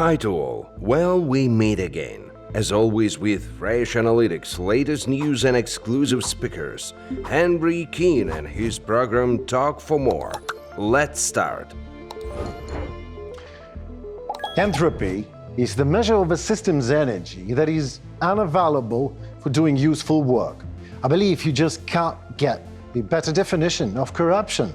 Hi to all. Well, we meet again. As always with fresh analytics, latest news and exclusive speakers. Henry Keane and his program Talk for More. Let's start. Entropy is the measure of a system's energy that is unavailable for doing useful work. I believe you just can't get a better definition of corruption.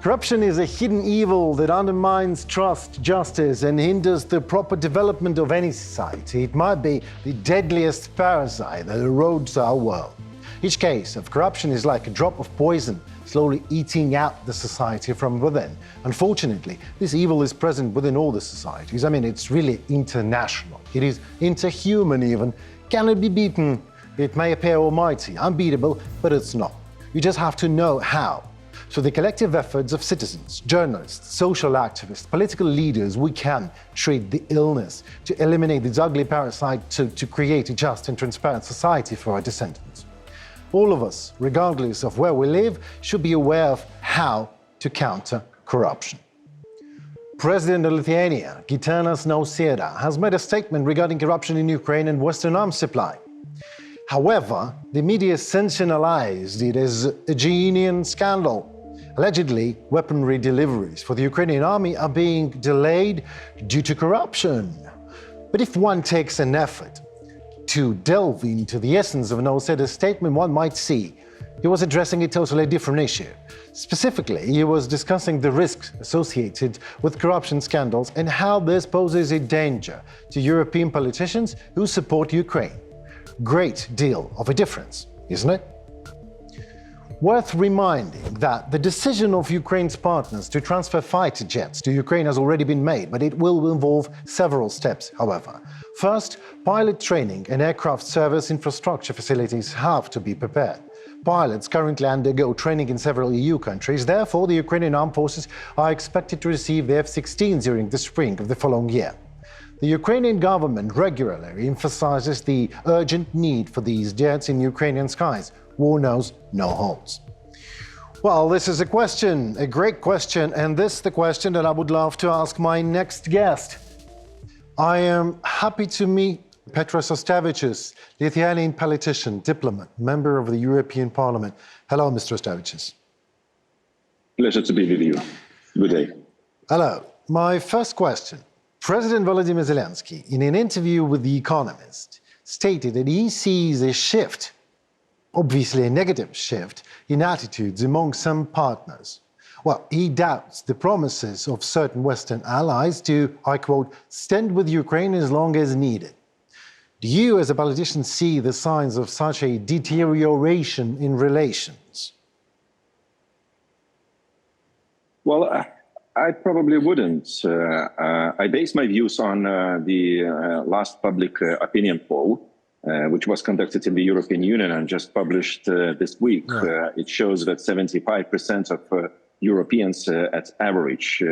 Corruption is a hidden evil that undermines trust, justice, and hinders the proper development of any society. It might be the deadliest parasite that erodes our world. Each case of corruption is like a drop of poison, slowly eating out the society from within. Unfortunately, this evil is present within all the societies. I mean, it's really international. It is interhuman even. Can it be beaten? It may appear almighty, unbeatable, but it's not. You just have to know how. So the collective efforts of citizens, journalists, social activists, political leaders, we can treat the illness, to eliminate this ugly parasite, to create a just and transparent society for our descendants. All of us, regardless of where we live, should be aware of how to counter corruption. President of Lithuania, Guterres Nausėda, has made a statement regarding corruption in Ukraine and Western arms supply. However, the media sensationalized it as a Yevheniia scandal. Allegedly, weaponry deliveries for the Ukrainian army are being delayed due to corruption. But if one takes an effort to delve into the essence of Nausėda's statement, one might see he was addressing a totally different issue. Specifically, he was discussing the risks associated with corruption scandals and how this poses a danger to European politicians who support Ukraine. Great deal of a difference, isn't it? Worth reminding that the decision of Ukraine's partners to transfer fighter jets to Ukraine has already been made, but it will involve several steps, however. First, pilot training and aircraft service infrastructure facilities have to be prepared. Pilots currently undergo training in several EU countries. Therefore, the Ukrainian armed forces are expected to receive the F-16s during the spring of the following year. The Ukrainian government regularly emphasizes the urgent need for these jets in Ukrainian skies. War knows no holds. Well, this is a question, a great question, and this is the question that I would love to ask my next guest. I am happy to meet Petras Auštrevičius, Lithuanian politician, diplomat, member of the European Parliament. Hello, Mr. Auštrevičius. Pleasure to be with you. Good day. Hello. My first question. President Volodymyr Zelensky, in an interview with The Economist, stated that he sees a shift, obviously a negative shift, in attitudes among some partners. Well, he doubts the promises of certain Western allies to, I quote, stand with Ukraine as long as needed. Do you, as a politician, see the signs of such a deterioration in relations? Well, I probably wouldn't. I base my views on the last public opinion poll, which was conducted in the European Union and just published this week. It shows that 75% of Europeans at average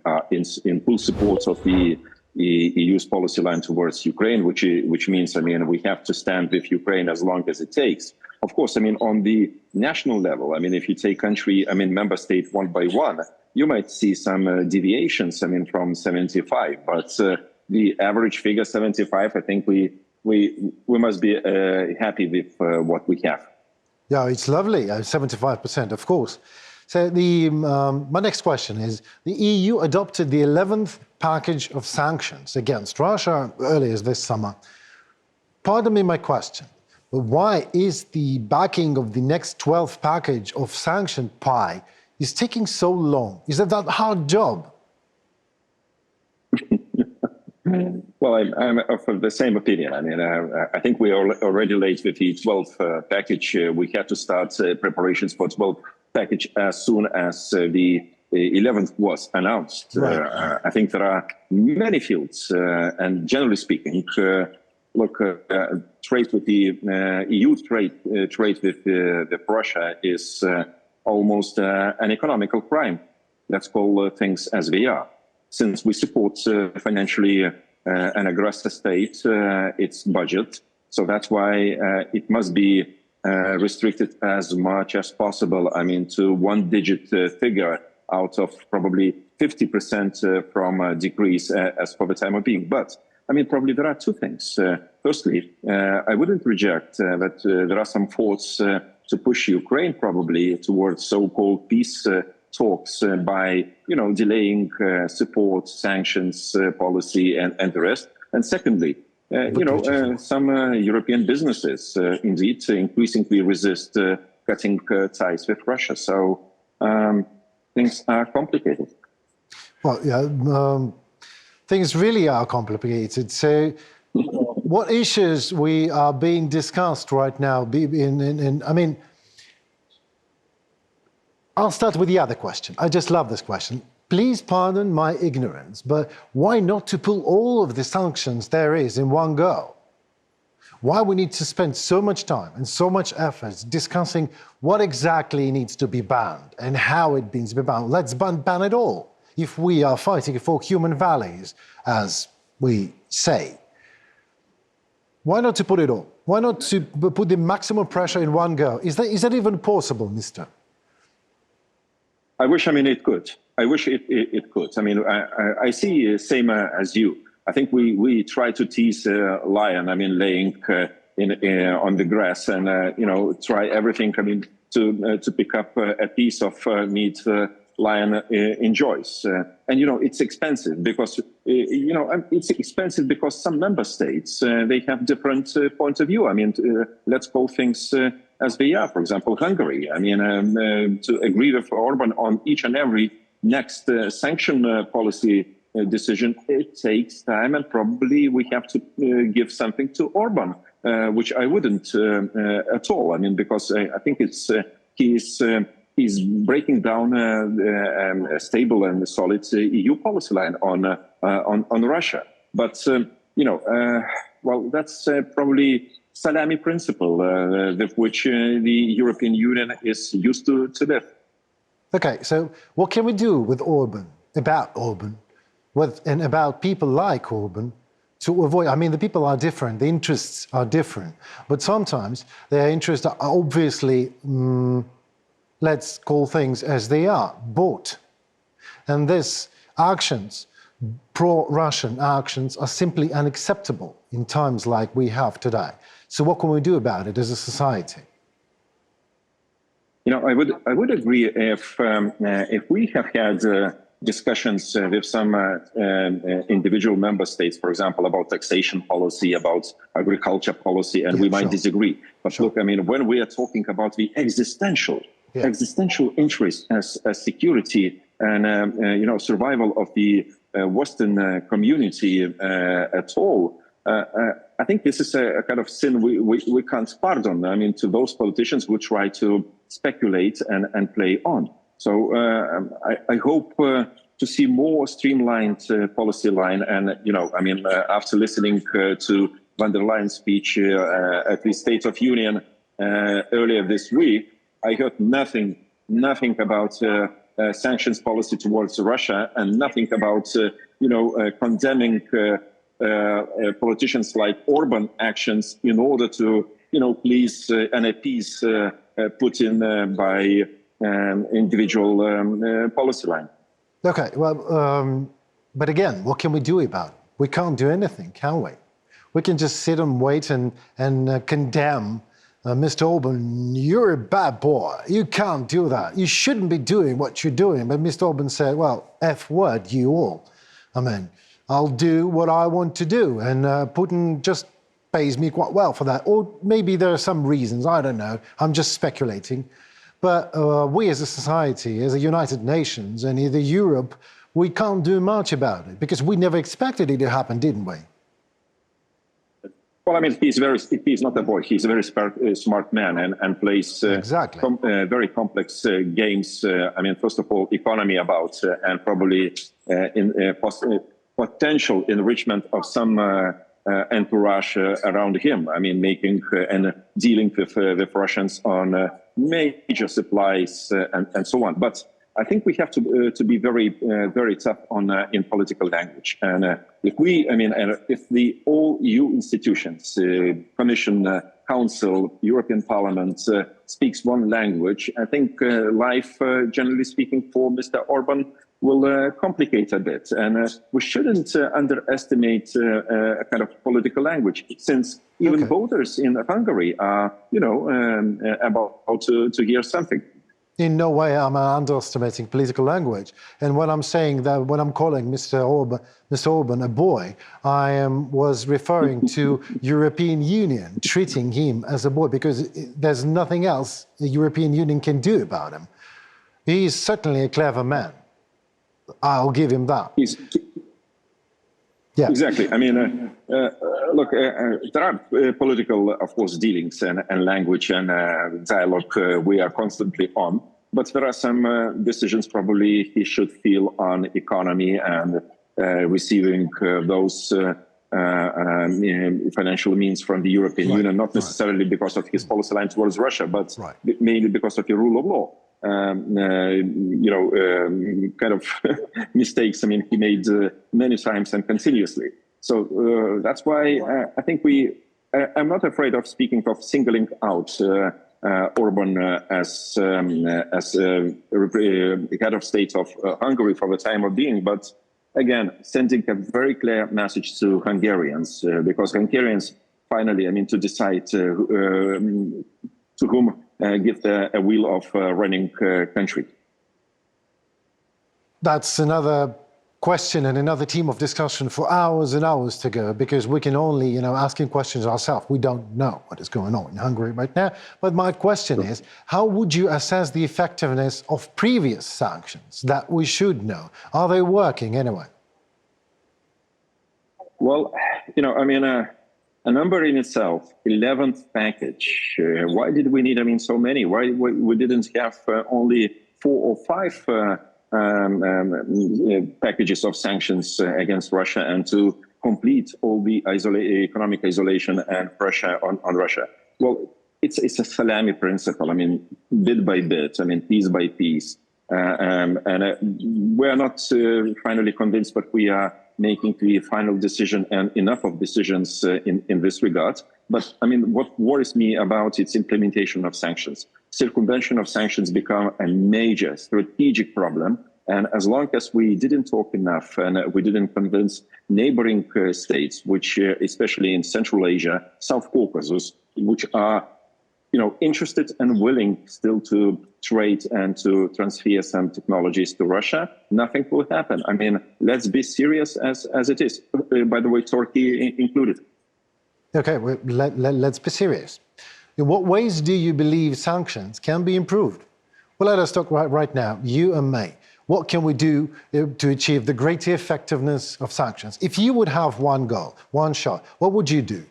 are in full support of the EU's policy line towards Ukraine, which means, I mean, we have to stand with Ukraine as long as it takes. Of course, I mean, on the national level, I mean, if you take country, I mean, member state one by one, you might see some deviations, I mean, from 75, but the average figure 75, I think we must be happy with what we have. Yeah, it's lovely, 75%, of course. So my next question is, the EU adopted the 11th package of sanctions against Russia earlier this summer. Pardon me my question, but why is the backing of the next 12th package of sanction pie is taking so long? Is that hard job? Well, I'm of the same opinion. I mean, I think we are already late with the 12th package. We had to start preparations for 12th package as soon as the 11th was announced. Right. I think there are many fields, and generally speaking, look, trade with the EU trade with Russia is almost an economical crime. Let's call things as they are. Since we support financially an aggressor state, its budget, so that's why it must be restricted as much as possible. I mean, to one-digit figure out of probably 50% from decrees as for the time of being. But I mean, probably there are two things. Firstly, I wouldn't reject that there are some thoughts to push Ukraine probably towards so-called peace talks by, delaying support, sanctions policy, and the rest. And secondly, some European businesses indeed increasingly resist cutting ties with Russia. So things are complicated. Well, yeah, things really are complicated. So what issues we are being discussed right now? I mean, I'll start with the other question. I just love this question. Please pardon my ignorance, but why not to pull all of the sanctions there is in one go? Why we need to spend so much time and so much effort discussing what exactly needs to be banned and how it needs to be banned? Let's ban it all if we are fighting for human values, as we say. Why not to put it all? Why not to put the maximum pressure in one go? Is that even possible, mister? I wish, it could. I wish it could. I mean, I see same as you. I think we try to tease a lion, laying on the grass and, try everything, to pick up a piece of meat lion enjoys. And, it's expensive because, it's expensive because some member states, they have different points of view. Let's call things as they are. For example, Hungary. To agree with Orban on each and every next sanction policy decision, it takes time, and probably we have to give something to Orban, which I wouldn't at all. Because I think it's he's breaking down a stable and solid EU policy line on Russia. But well, that's probably salami principle with which the European Union is used to live. Okay, so what can we do with Orban, about Orban, and about people like Orban to avoid? The people are different, the interests are different, but sometimes their interests are obviously, let's call things as they are, bought. And these actions, pro-Russian actions, are simply unacceptable in times like we have today. So what can we do about it as a society? I would agree if we have had discussions with some individual member states, for example, about taxation policy, about agriculture policy, and we might disagree. But look, when we are talking about the existential interest as security and survival of the Western community at all, I think this is a kind of sin we can't pardon. To those politicians who try to speculate and play on. So I hope to see more streamlined policy line. And after listening to von der Leyen's speech at the State of Union earlier this week, I heard nothing about sanctions policy towards Russia, and nothing about condemning politicians like Orban actions in order to please and appease Putin by individual policy line. Okay, well, but again, what can we do about it? We can't do anything, can we? We can just sit and wait and condemn Mr. Orban. You're a bad boy. You can't do that. You shouldn't be doing what you're doing. But Mr. Orban said, well, F word, you all. I'll do what I want to do. And Putin just pays me quite well for that. Or maybe there are some reasons, I don't know. I'm just speculating. But we as a society, as a United Nations and either Europe, we can't do much about it because we never expected it to happen, didn't we? Well, he's not a boy. He's a very smart man and plays very complex games. First of all, economy about and probably in potential enrichment of some entourage around him. Making and dealing with Russians on major supplies and so on. But I think we have to be very tough on in political language. And if the all EU institutions, Commission, Council, European Parliament speaks one language, I think life, generally speaking, for Mr. Orban will complicate a bit. And we shouldn't underestimate a kind of political language, since even voters in Hungary are, about to hear something. In no way am I underestimating political language. And when I'm saying that, when I'm calling Mr. Orban a boy, I was referring to European Union treating him as a boy, because there's nothing else the European Union can do about him. He is certainly a clever man. I'll give him that. Yeah. Exactly. I mean, look, there are political, of course, dealings and language and dialogue we are constantly on. But there are some decisions probably he should feel on economy and receiving those financial means from the European Union, not necessarily because of his policy line towards Russia, but mainly because of the rule of law. Kind of mistakes. I mean, he made many times and continuously. So that's why I think I'm not afraid of speaking of singling out Orban as head of state of Hungary for the time of being. But again, sending a very clear message to Hungarians, because Hungarians finally, to decide to whom give a wheel of running country. That's another question and another theme of discussion for hours and hours to go, because we can only, asking questions ourselves. We don't know what is going on in Hungary right now. But my question is, how would you assess the effectiveness of previous sanctions that we should know? Are they working anyway? Well, a number in itself, 11th package. Why did we need, so many? Why we didn't have only 4 or 5 packages of sanctions against Russia, and to complete all the economic isolation and pressure on Russia? Well, it's a salami principle. Bit by bit. Piece by piece. We're not finally convinced, but we are making the final decision, and enough of decisions in this regard. But what worries me about its implementation of sanctions, circumvention of sanctions become a major strategic problem. And as long as we didn't talk enough and we didn't convince neighboring states, which especially in Central Asia, South Caucasus, which are interested and willing still to trade and to transfer some technologies to Russia, nothing will happen. Let's be serious as it is. By the way, Turkey included. Okay, well, let's be serious. In what ways do you believe sanctions can be improved? Well, let us talk right now, you and me. What can we do to achieve the greater effectiveness of sanctions? If you would have one goal, one shot, what would you do?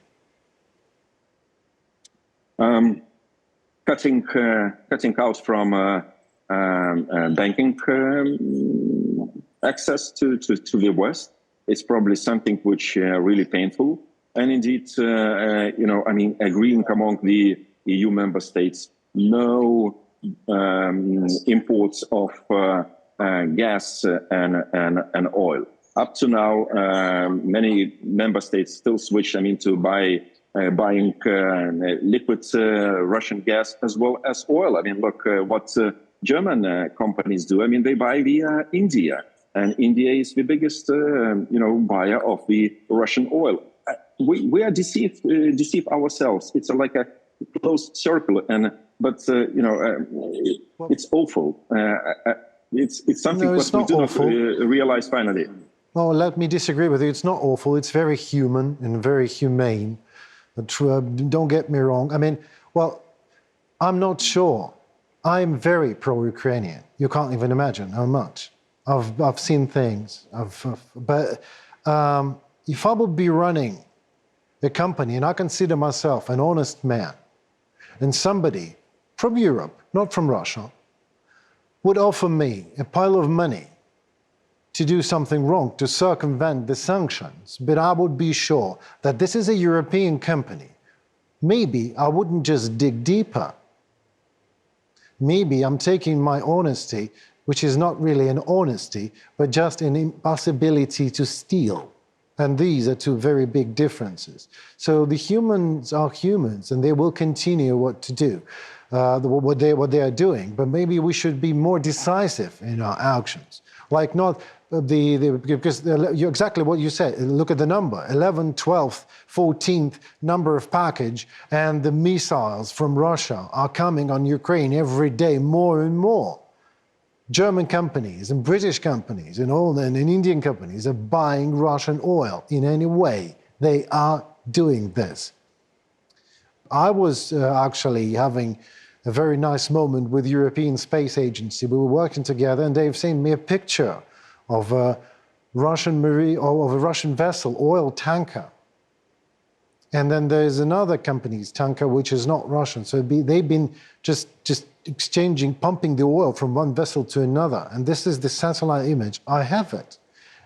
Cutting out from banking access to the West is probably something which really painful. And indeed, agreeing among the EU member states, no imports of gas and oil. Up to now, many member states still switch, to buying liquid Russian gas as well as oil. Look what German companies do. They buy via India, and India is the biggest, buyer of the Russian oil. We are deceive ourselves. It's like a closed circle, but it's awful. It's something no, we do not realize finally. No, let me disagree with you. It's not awful. It's very human and very humane. But don't get me wrong. I'm not sure. I'm very pro-Ukrainian. You can't even imagine how much. I've seen things. But if I would be running a company, and I consider myself an honest man, and somebody from Europe, not from Russia, would offer me a pile of money to do something wrong, to circumvent the sanctions, but I would be sure that this is a European company, maybe I wouldn't just dig deeper. Maybe I'm taking my honesty which is not really an honesty, but just an impossibility to steal. And these are two very big differences. So the humans are humans, and they will continue what to do, what they are doing. But maybe we should be more decisive in our actions, like not because exactly what you said. Look at the number: 11th, 12th, 14th number of package, and the missiles from Russia are coming on Ukraine every day, more and more. German companies and British companies and Indian companies are buying Russian oil in any way. They are doing this. I was actually having a very nice moment with the European Space Agency. We were working together, and they've sent me a picture of a Russian vessel, oil tanker. And then there's another company's tanker which is not Russian. So they've been just exchanging, pumping the oil from one vessel to another. And this is the satellite image. I have it.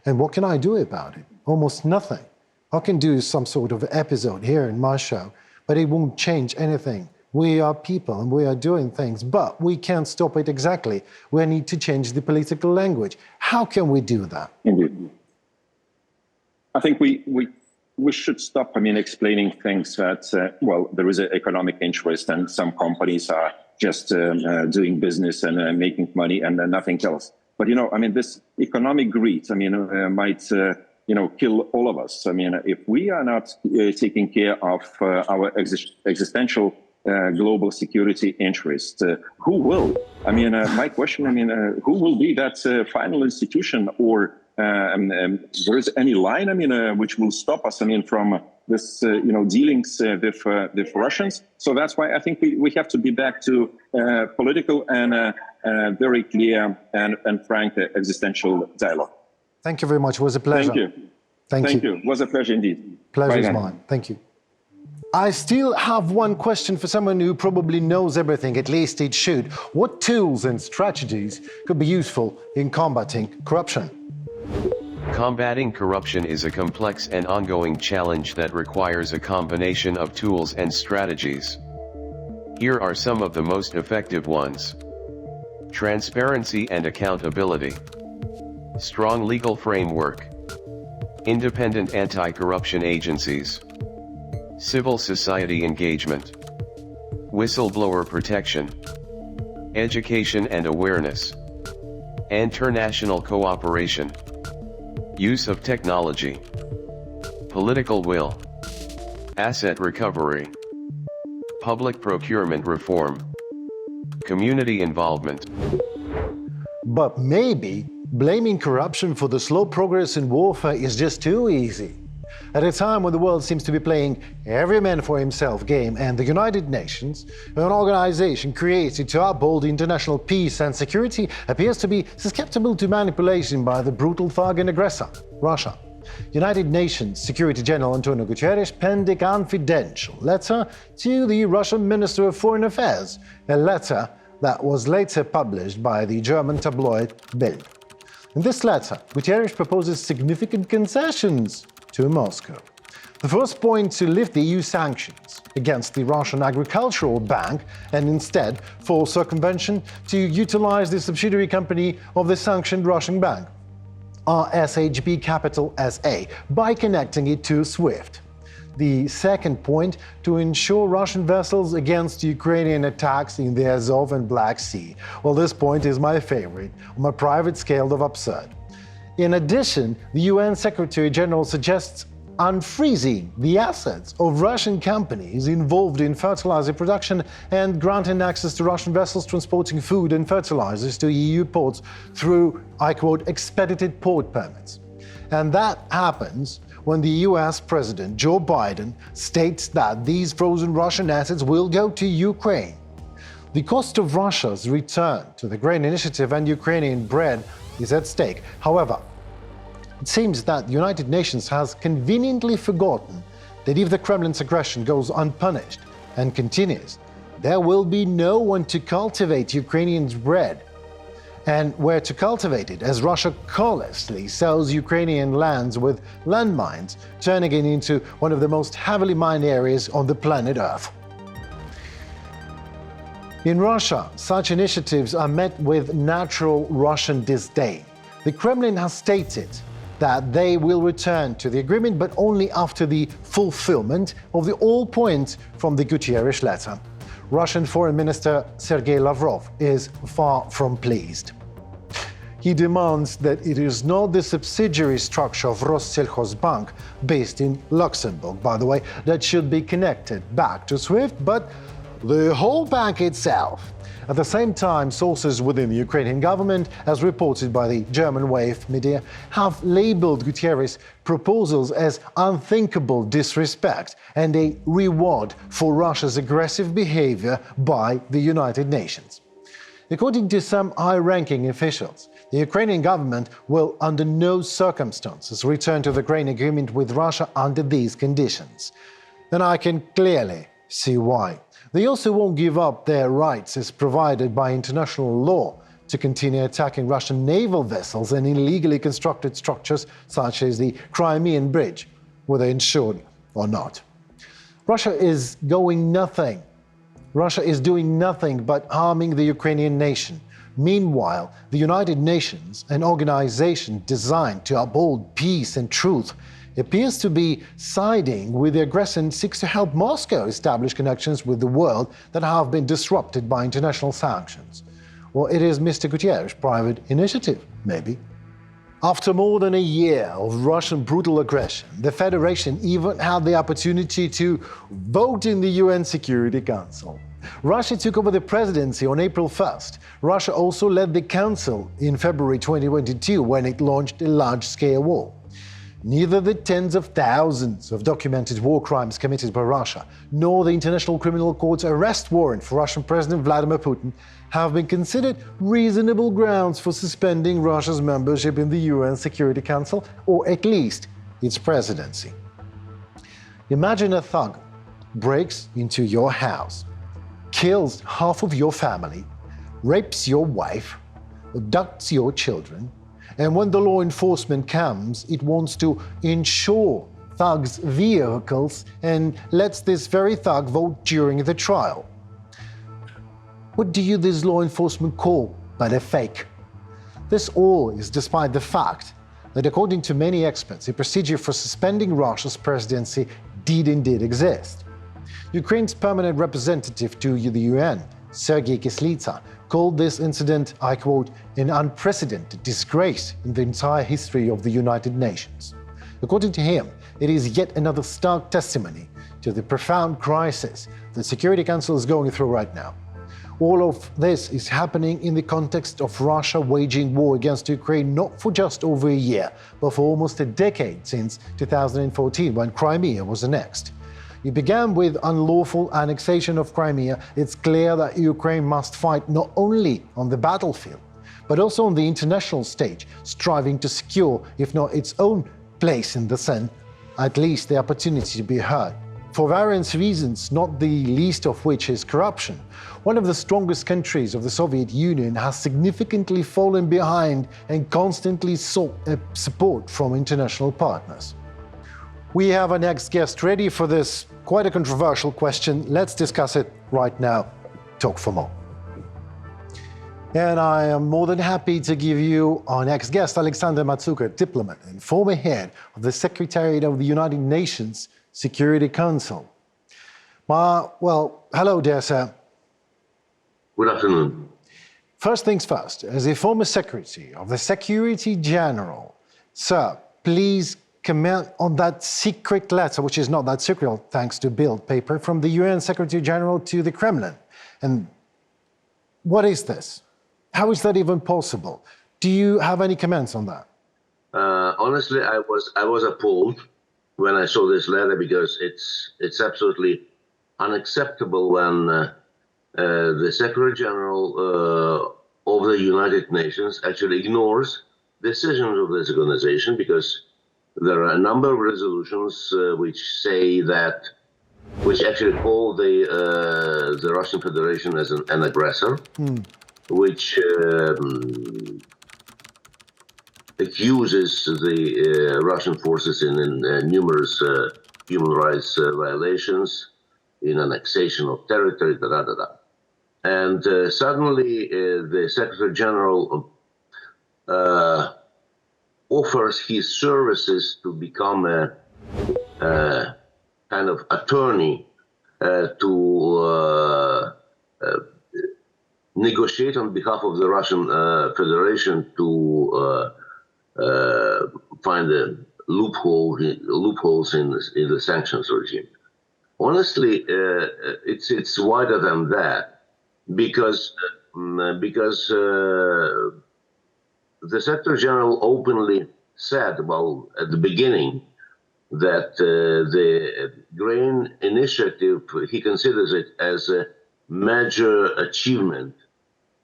And what can I do about it? Almost nothing. I can do some sort of episode here in my show, but it won't change anything. We are people and we are doing things, but we can't stop it exactly. We need to change the political language. How can we do that? Indeed. I think we should stop, explaining things that, there is an economic interest and some companies are just doing business and making money and nothing else. But, this economic greed, might, kill all of us. If we are not taking care of our existential global security interest, who will? My question, who will be that final institution, or there is any line, which will stop us, from this, dealings with Russians? So that's why I think we have to be back to political and very clear and frank existential dialogue. Thank you very much. It was a pleasure. Thank you. Thank you. It was a pleasure indeed. Pleasure is mine. Thank you. I still have one question for someone who probably knows everything, at least it should. What tools and strategies could be useful in combating corruption? Combating corruption is a complex and ongoing challenge that requires a combination of tools and strategies. Here are some of the most effective ones. Transparency and accountability. Strong legal framework. Independent anti-corruption agencies. Civil society engagement. Whistleblower protection. Education and awareness. International cooperation. Use of technology. Political will. Asset recovery. Public procurement reform. Community involvement. But maybe blaming corruption for the slow progress in warfare is just too easy. At a time when the world seems to be playing every man for himself game, and the United Nations, an organization created to uphold international peace and security, appears to be susceptible to manipulation by the brutal thug and aggressor, Russia. United Nations Security General Antonio Guterres penned a confidential letter to the Russian Minister of Foreign Affairs, a letter that was later published by the German tabloid Bild. In this letter, Guterres proposes significant concessions to Moscow. The first point, to lift the EU sanctions against the Russian Agricultural Bank and instead, for circumvention, to utilize the subsidiary company of the sanctioned Russian bank, RSHB Capital SA, by connecting it to SWIFT. The second point, to ensure Russian vessels against Ukrainian attacks in the Azov and Black Sea. Well, this point is my favorite, on a private scale of absurd. In addition, the UN Secretary General suggests unfreezing the assets of Russian companies involved in fertilizer production and granting access to Russian vessels transporting food and fertilizers to EU ports through, I quote, expedited port permits. And that happens when the US President Joe Biden states that these frozen Russian assets will go to Ukraine. The cost of Russia's return to the grain initiative and Ukrainian bread is at stake. However, it seems that the United Nations has conveniently forgotten that if the Kremlin's aggression goes unpunished and continues, there will be no one to cultivate Ukrainians' bread. And where to cultivate it, as Russia callously sells Ukrainian lands with landmines, turning it into one of the most heavily mined areas on the planet Earth. In Russia, such initiatives are met with natural Russian disdain. The Kremlin has stated that they will return to the agreement, but only after the fulfillment of the all points from the Guterres letter. Russian Foreign Minister Sergei Lavrov is far from pleased. He demands that it is not the subsidiary structure of Rossельхозbank, based in Luxembourg, by the way, that should be connected back to SWIFT, but the whole bank itself. At the same time, sources within the Ukrainian government, as reported by the German Wave media, have labeled Guterres' proposals as unthinkable disrespect and a reward for Russia's aggressive behavior by the United Nations. According to some high-ranking officials, the Ukrainian government will under no circumstances return to the grain agreement with Russia under these conditions. And I can clearly see why. They also won't give up their rights as provided by international law to continue attacking Russian naval vessels and illegally constructed structures such as the Crimean Bridge, whether insured or not. Russia is doing nothing but harming the Ukrainian nation. Meanwhile, the United Nations, an organization designed to uphold peace and truth, appears to be siding with the aggressor and seeks to help Moscow establish connections with the world that have been disrupted by international sanctions. Or it is Mr. Guterres' private initiative, maybe. After more than a year of Russian brutal aggression, the Federation even had the opportunity to vote in the UN Security Council. Russia took over the presidency on April 1st. Russia also led the council in February 2022 when it launched a large-scale war. Neither the tens of thousands of documented war crimes committed by Russia, nor the International Criminal Court's arrest warrant for Russian President Vladimir Putin have been considered reasonable grounds for suspending Russia's membership in the UN Security Council, or at least its presidency. Imagine a thug breaks into your house, kills half of your family, rapes your wife, abducts your children, and when the law enforcement comes, it wants to insure thugs' vehicles and lets this very thug vote during the trial. What do this law enforcement call but a fake? This all is despite the fact that, according to many experts, a procedure for suspending Russia's presidency did indeed exist. Ukraine's permanent representative to the UN, Sergei Kislitsa, called this incident, I quote, an unprecedented disgrace in the entire history of the United Nations. According to him, it is yet another stark testimony to the profound crisis the Security Council is going through right now. All of this is happening in the context of Russia waging war against Ukraine not for just over a year, but for almost a decade since 2014, when Crimea was annexed. It began with unlawful annexation of Crimea. It's clear that Ukraine must fight not only on the battlefield, but also on the international stage, striving to secure, if not its own place in the sun, at least the opportunity to be heard. For various reasons, not the least of which is corruption, one of the strongest countries of the Soviet Union has significantly fallen behind and constantly sought support from international partners. We have our next guest ready for this quite a controversial question. Let's discuss it right now. Talk for more. And I am more than happy to give you our next guest, Oleksandr Matsuka, diplomat and former head of the Secretariat of the United Nations Security Council. Well, hello there, sir. Good afternoon. First things first, as a former secretary of the Secretary General, sir, please comment on that secret letter, which is not that secret thanks to Bild paper, from the UN Secretary General to the Kremlin. And what is this? How is that even possible? Do you have any comments on that? Honestly, I was appalled when I saw this letter, because it's absolutely unacceptable when the Secretary General of the United Nations actually ignores decisions of this organization, because there are a number of resolutions which say that, which actually call the Russian Federation as an aggressor, which accuses the Russian forces in numerous human rights violations, in annexation of territory, And suddenly the Secretary General offers his services to become a kind of attorney to negotiate on behalf of the Russian Federation to find the loopholes in the sanctions regime. Honestly, it's wider than that, because the Secretary General openly said, well, at the beginning, that the grain initiative, he considers it as a major achievement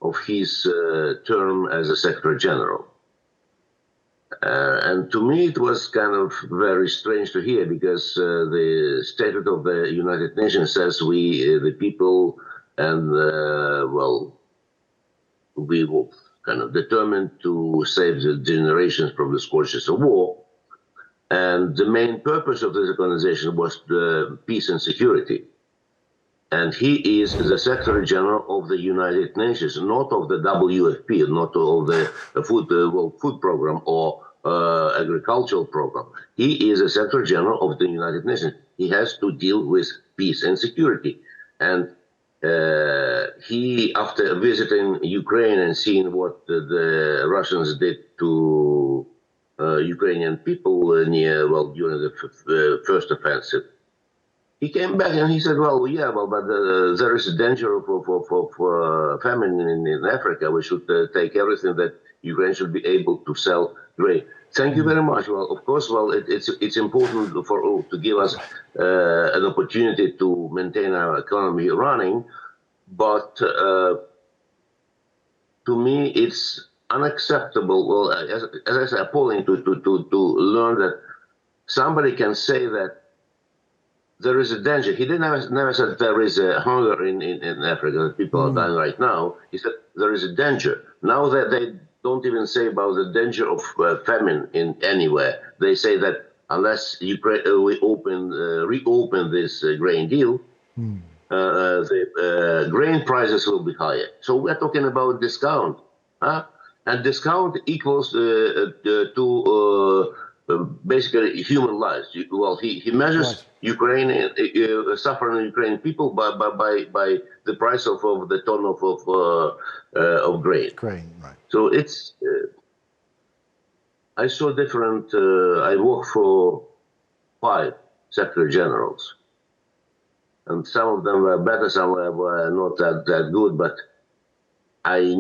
of his term as a Secretary General. And to me, it was kind of very strange to hear, because the Statute of the United Nations says we, the people, and well, we were kind of determined to save the generations from the scourges of war. And the main purpose of this organization was peace and security. And he is the Secretary General of the United Nations, not of the WFP, not of the World Food Program or agricultural program. He is the Secretary General of the United Nations. He has to deal with peace and security. And he, after visiting Ukraine and seeing what the Russians did to Ukrainian people during the first offensive, he came back and he said, well, yeah, well, but there is a danger of famine in Africa. We should take everything that Ukraine should be able to sell grain. Thank you very much. Well, of course, well, it's important to give us an opportunity to maintain our economy running, but to me, it's unacceptable. Well, as I said, appalling to learn that somebody can say that there is a danger. He never said there is a hunger in Africa, that people are dying right now. He said there is a danger. Now that they don't even say about the danger of famine in anywhere. They say that unless Ukraine, we reopen this grain deal, the grain prices will be higher. So we're talking about discount. And discount equals to basically human lives. Well, he measures Ukrainian suffering Ukrainian people by the price of the ton of grain. Right. So it's I saw different. I worked for 5 Secretary Generals, and some of them were better, some were not that good. But I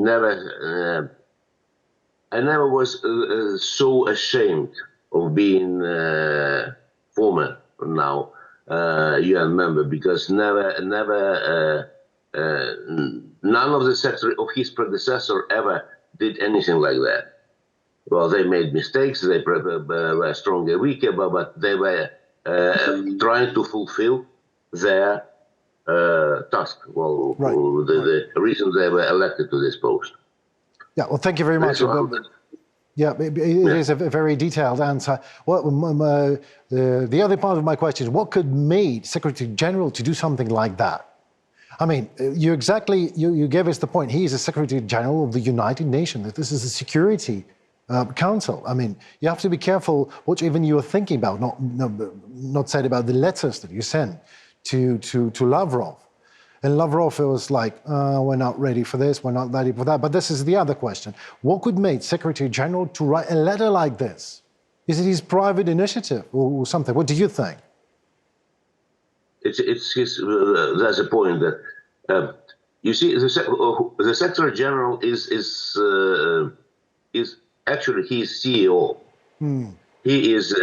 never was so ashamed of being former now UN member, because never none of the secretary of his predecessor ever did anything like that. Well, they made mistakes, they were stronger, weaker, but they were trying to fulfill their task. Well, the reason they were elected to this post. Yeah, well, thank you very much. Yeah, it is a very detailed answer. Well, the other part of my question is, what could make Secretary General to do something like that? I mean, you gave us the point. He is the Secretary General of the United Nations. This is a Security Council. I mean, you have to be careful what even you are thinking about, not said about the letters that you sent to Lavrov. And Lavrov was like, we're not ready for this, we're not ready for that. But this is the other question. What could make Secretary General to write a letter like this? Is it his private initiative or something? What do you think? It's his, there's a point that, you see, the Secretary General is actually his CEO. He is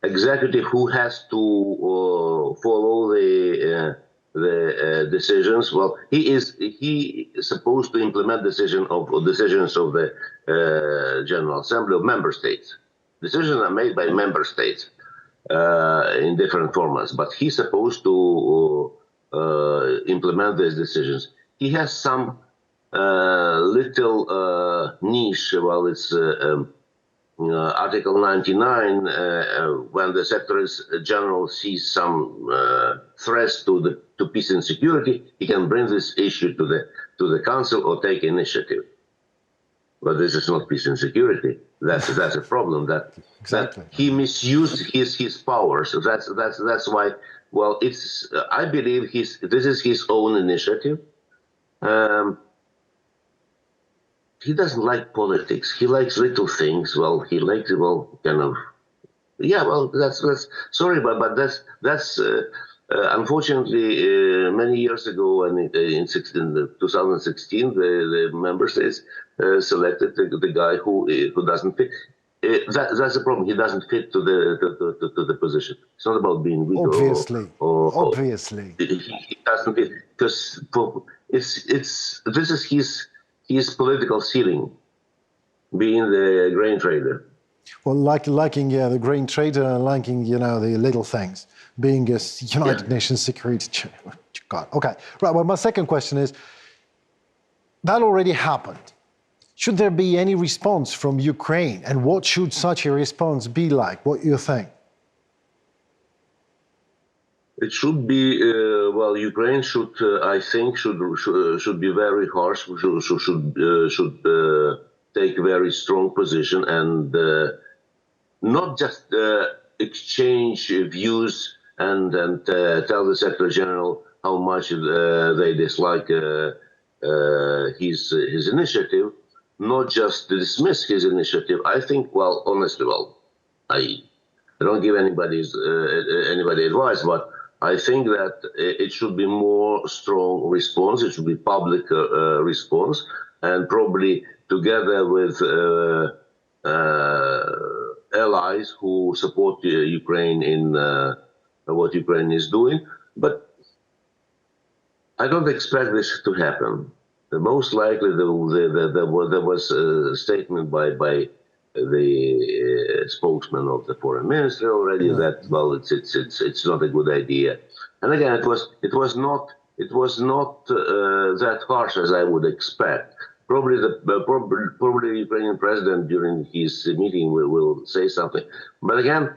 executive who has to follow the decisions. Well, he is supposed to implement decisions of the General Assembly of member states. Decisions are made by member states in different formats, but he's supposed to implement these decisions. He has some little niche. Well, it's Article 99, when the Secretary General sees some threats to peace and security, he can bring this issue to the Council or take initiative. But this is not peace and security. That's a problem. Exactly. That he misused his powers. So that's why. Well, it's I believe this is his own initiative. He doesn't like politics. He likes little things. Well, he likes kind of. Yeah, well, that's sorry, but that's unfortunately many years ago, and in 2016, the member states selected the guy who doesn't fit. That's the problem. He doesn't fit to the position. It's not about being weak. Obviously, obviously, he doesn't fit because this is his political ceiling, being the grain trader. Well, liking the grain trader and liking, the little things, being a United Nations Security Chair. God. Okay, right. Well, my second question is, that already happened. Should there be any response from Ukraine, and what should such a response be like? What do you think? It should be Ukraine should, I think, should be very harsh. Should take a very strong position and not just exchange views and tell the Secretary General how much they dislike his initiative. Not just to dismiss his initiative. I think, honestly, I don't give anybody advice, but I think that it should be more strong response. It should be public response, and probably together with allies who support Ukraine in what Ukraine is doing. But I don't expect this to happen. Most likely, there was a statement by the spokesman of the foreign ministry already that it's not a good idea. And again, it was not that harsh as I would expect. Probably the Ukrainian president during his meeting will say something. But again,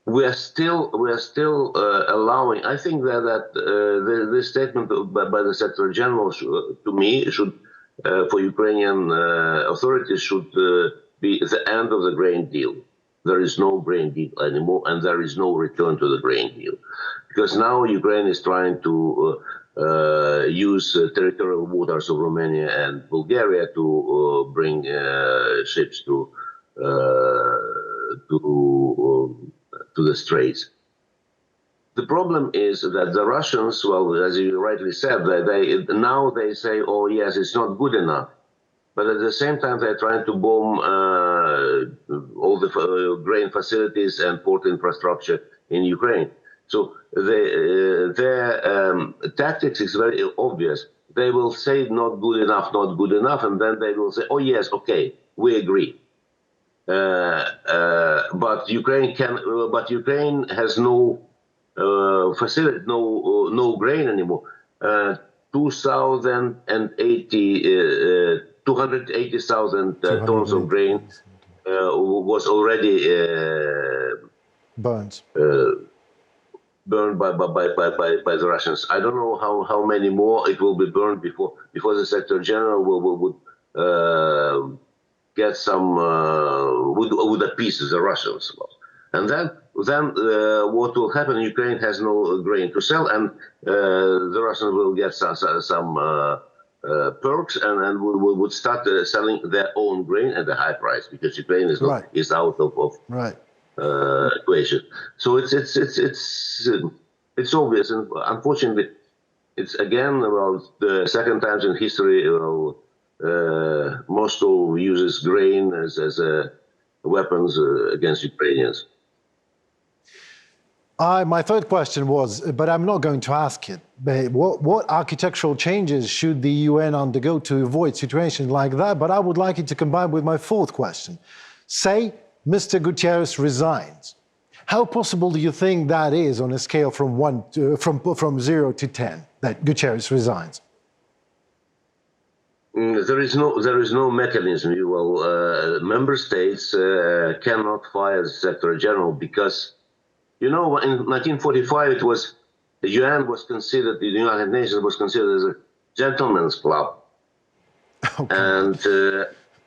we are still allowing. I think that the statement by the Secretary General to me should for Ukrainian authorities should be the end of the grain deal. There is no grain deal anymore, and there is no return to the grain deal, because now Ukraine is trying to use territorial waters of Romania and Bulgaria to bring ships to the Straits. The problem is that the Russians, as you rightly said, they say, oh yes, it's not good enough. But at the same time, they're trying to bomb all the grain facilities and port infrastructure in Ukraine. So their tactics is very obvious. They will say not good enough, and then they will say, oh yes, okay, we agree. But Ukraine has no facility, no grain anymore. 280,000 tons of grain was already burned by the Russians. I don't know how many more it will be burned before the Secretary General would get some would appease the Russians. And then what will happen? Ukraine has no grain to sell, and the Russians will get some perks, and would start selling their own grain at a high price, because Ukraine is out of equation. So it's obvious, and unfortunately, it's again about the second time in history. Moscow uses grain as weapons against Ukrainians. My third question was, but I'm not going to ask it, but what architectural changes should the UN undergo to avoid situations like that? But I would like it to combine with my fourth question. Say Mr. Guterres resigns. How possible do you think that is on a scale from 0 to 10, that Guterres resigns? There is no mechanism. Member states cannot fire the Secretary General because, in 1945 it was the UN was considered, the United Nations was considered as a gentleman's club. Okay. And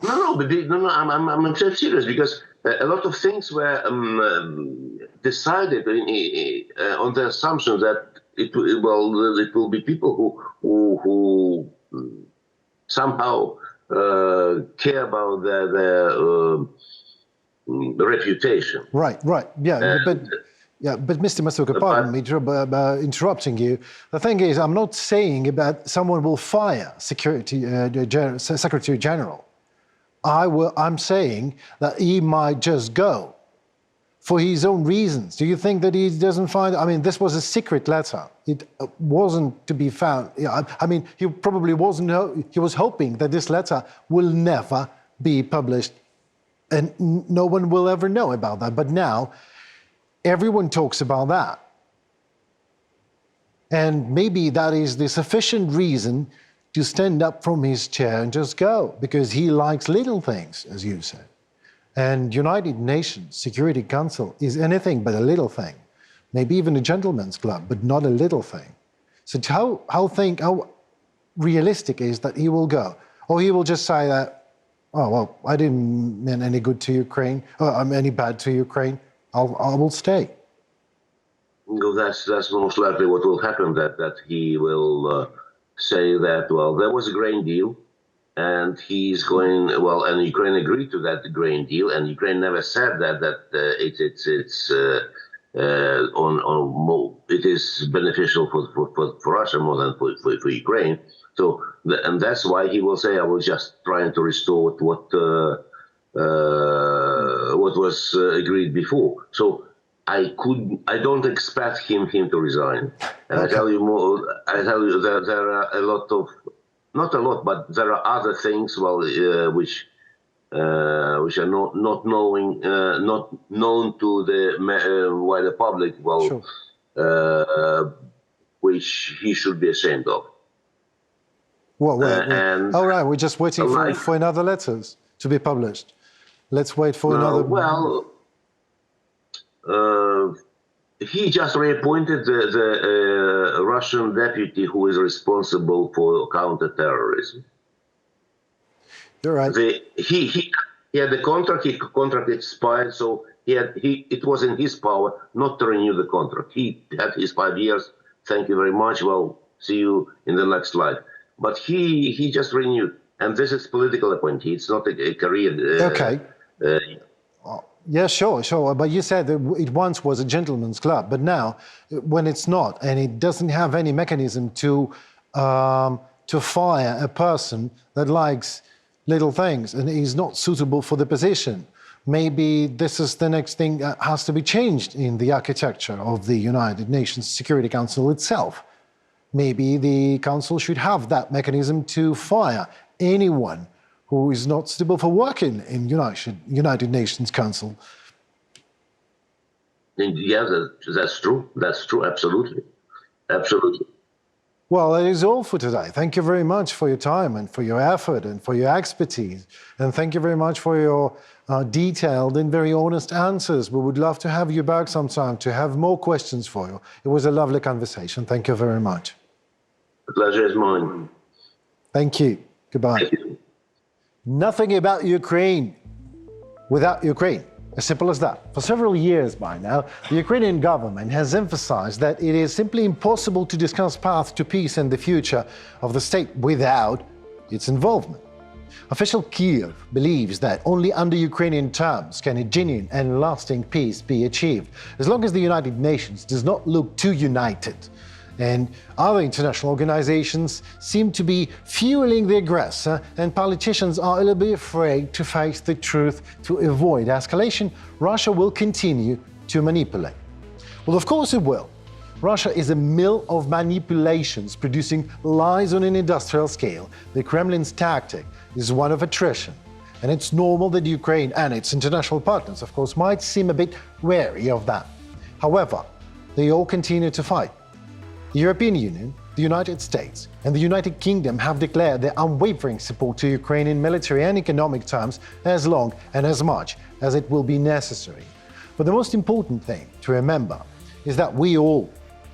I'm serious because a lot of things were decided on the assumption that it will be people who somehow care about their reputation. Right. Yeah, but Mr. Matsuka, pardon me interrupting you. The thing is, I'm not saying about someone will fire Secretary General. I'm saying that he might just go for his own reasons. Do you think that he doesn't find... I mean, this was a secret letter. It wasn't to be found. I mean, he probably wasn't... He was hoping that this letter will never be published and no one will ever know about that. But now, everyone talks about that. And maybe that is the sufficient reason to stand up from his chair and just go, because he likes little things, as you said. And United Nations Security Council is anything but a little thing. Maybe even a gentleman's club, but not a little thing. So how realistic is that he will go? Or he will just say that, oh, well, I didn't mean any good to Ukraine, or I'm any bad to Ukraine, I will stay. No, that's most likely what will happen, that he will say that, well, there was a grain deal, and he's going, well, and Ukraine agreed to that grain deal, and Ukraine never said that it is beneficial for Russia more than for Ukraine. So, and that's why he will say, I was just trying to restore what was agreed before. So I don't expect him to resign. And okay. I tell you that there are a lot of, not a lot, but there are other things, which are not known to the wider public, sure. Which he should be ashamed of. All right, we're just waiting for another letters to be published. Let's wait for another. He just reappointed the Russian deputy who is responsible for counter-terrorism. You're right. He had the contract. His contract expired, so it was in his power not to renew the contract. He had his 5 years. Thank you very much. Well, see you in the next slide. But he just renewed, and this is political appointee. It's not a career. Okay. Yeah, sure. But you said that it once was a gentleman's club, but now, when it's not, and it doesn't have any mechanism to fire a person that likes little things and is not suitable for the position, maybe this is the next thing that has to be changed in the architecture of the United Nations Security Council itself. Maybe the Council should have that mechanism to fire anyone who is not suitable for working in United Nations Council. Yeah, that's true. That's true. Absolutely. Well, that is all for today. Thank you very much for your time and for your effort and for your expertise. And thank you very much for your detailed and very honest answers. We would love to have you back sometime to have more questions for you. It was a lovely conversation. Thank you very much. The pleasure is mine. Thank you. Goodbye. Thank you. Nothing about Ukraine without Ukraine. As simple as that. For several years by now, the Ukrainian government has emphasized that it is simply impossible to discuss path to peace and the future of the state without its involvement. Official Kyiv believes that only under Ukrainian terms can a genuine and lasting peace be achieved, as long as the United Nations does not look too united. And other international organizations seem to be fueling the aggressor, and politicians are a little bit afraid to face the truth to avoid escalation. Russia will continue to manipulate. Well, of course it will. Russia is a mill of manipulations, producing lies on an industrial scale. The Kremlin's tactic is one of attrition. And it's normal that Ukraine and its international partners, of course, might seem a bit wary of that. However, they all continue to fight. The European Union, the United States, and the United Kingdom have declared their unwavering support to Ukraine in military and economic terms as long and as much as it will be necessary. But the most important thing to remember is that we all,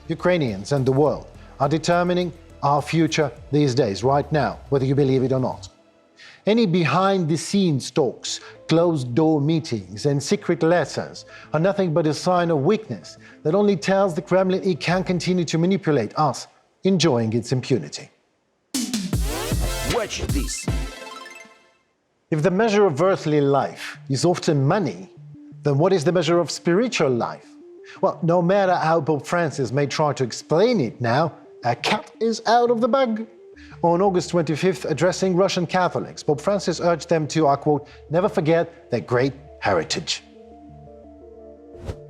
Ukrainians and the world, are determining our future these days, right now, whether you believe it or not. Any behind-the-scenes talks, closed-door meetings, and secret letters are nothing but a sign of weakness that only tells the Kremlin it can continue to manipulate us, enjoying its impunity. Watch this. If the measure of earthly life is often money, then what is the measure of spiritual life? Well, no matter how Pope Francis may try to explain it now, a cat is out of the bag. On August 25th, addressing Russian Catholics, Pope Francis urged them to, I quote, never forget their great heritage.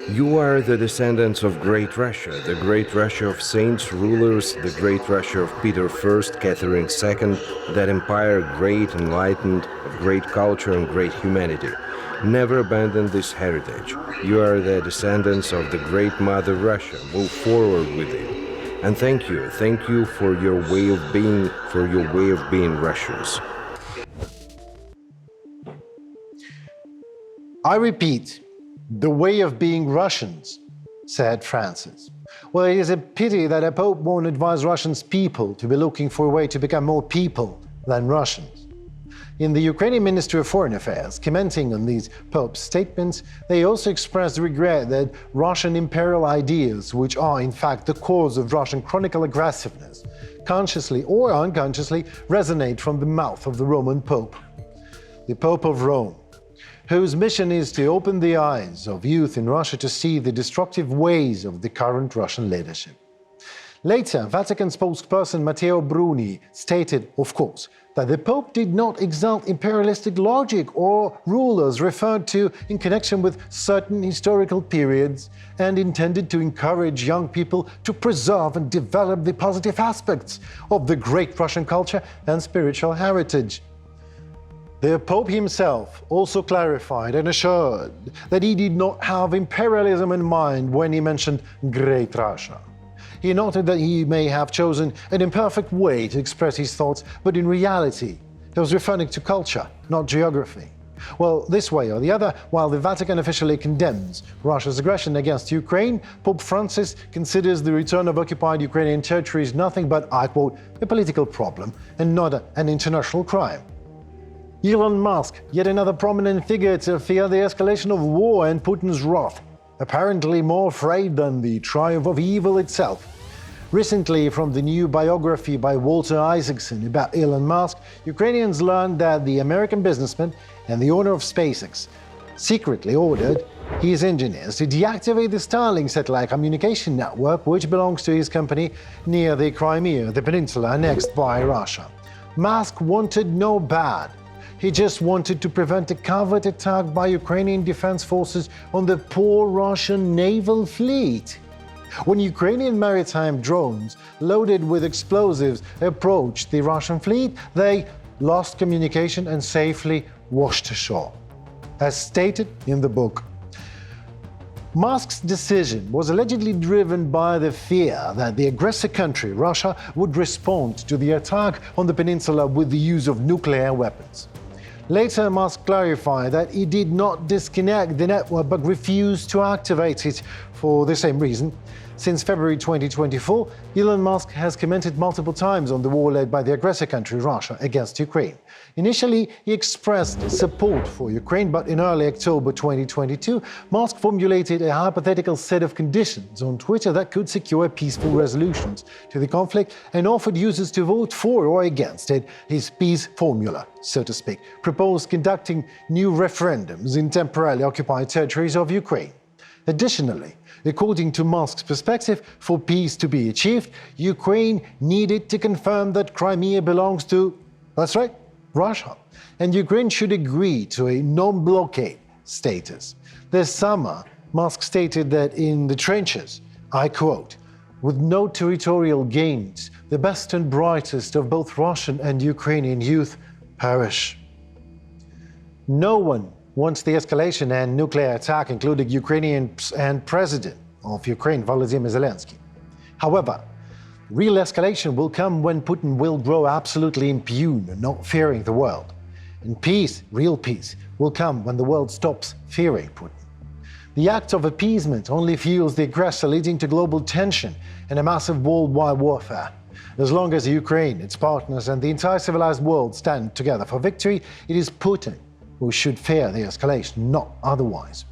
You are the descendants of great Russia, the great Russia of saints, rulers, the great Russia of Peter I, Catherine II, that empire great, enlightened, of great culture and great humanity. Never abandon this heritage. You are the descendants of the great Mother Russia. Move forward with it. And thank you for your way of being Russians. I repeat, the way of being Russians, said Francis. Well, it is a pity that a Pope won't advise Russians people to be looking for a way to become more people than Russians. In the Ukrainian Ministry of Foreign Affairs, commenting on these Pope's statements, they also expressed regret that Russian imperial ideas, which are in fact the cause of Russian chronicle aggressiveness, consciously or unconsciously resonate from the mouth of the Roman Pope. The Pope of Rome, whose mission is to open the eyes of youth in Russia to see the destructive ways of the current Russian leadership. Later, Vatican spokesperson Matteo Bruni stated, of course, that the Pope did not exalt imperialistic logic or rulers referred to in connection with certain historical periods, and intended to encourage young people to preserve and develop the positive aspects of the great Russian culture and spiritual heritage. The Pope himself also clarified and assured that he did not have imperialism in mind when he mentioned Great Russia. He noted that he may have chosen an imperfect way to express his thoughts, but in reality, he was referring to culture, not geography. Well, this way or the other, while the Vatican officially condemns Russia's aggression against Ukraine, Pope Francis considers the return of occupied Ukrainian territories nothing but, I quote, a political problem and not an international crime. Elon Musk, yet another prominent figure to fear the escalation of war and Putin's wrath, apparently more afraid than the triumph of evil itself. Recently, from the new biography by Walter Isaacson about Elon Musk, Ukrainians learned that the American businessman and the owner of SpaceX secretly ordered his engineers to deactivate the Starlink satellite communication network, which belongs to his company near the Crimea, the peninsula annexed by Russia. Musk wanted no bad. He just wanted to prevent a covert attack by Ukrainian defense forces on the poor Russian naval fleet. When Ukrainian maritime drones loaded with explosives approached the Russian fleet, they lost communication and safely washed ashore. As stated in the book, Musk's decision was allegedly driven by the fear that the aggressor country, Russia, would respond to the attack on the peninsula with the use of nuclear weapons. Later, Musk clarified that he did not disconnect the network but refused to activate it for the same reason. Since February 2024, Elon Musk has commented multiple times on the war led by the aggressor country, Russia, against Ukraine. Initially, he expressed support for Ukraine, but in early October 2022, Musk formulated a hypothetical set of conditions on Twitter that could secure peaceful resolutions to the conflict and offered users to vote for or against it, his peace formula, so to speak, proposed conducting new referendums in temporarily occupied territories of Ukraine. Additionally, according to Musk's perspective, for peace to be achieved, Ukraine needed to confirm that Crimea belongs to, that's right, Russia, and Ukraine should agree to a non-blockade status. This summer, Musk stated that in the trenches, I quote, "With no territorial gains, the best and brightest of both Russian and Ukrainian youth perish." No one wants the escalation and nuclear attack, including Ukrainian and President of Ukraine, Volodymyr Zelensky. However, Real escalation will come when Putin will grow absolutely impune and not fearing the world. And peace, real peace, will come when the world stops fearing Putin. The act of appeasement only fuels the aggressor, leading to global tension and a massive worldwide warfare. As long as Ukraine, its partners, and the entire civilized world stand together for victory, it is Putin who should fear the escalation, not otherwise.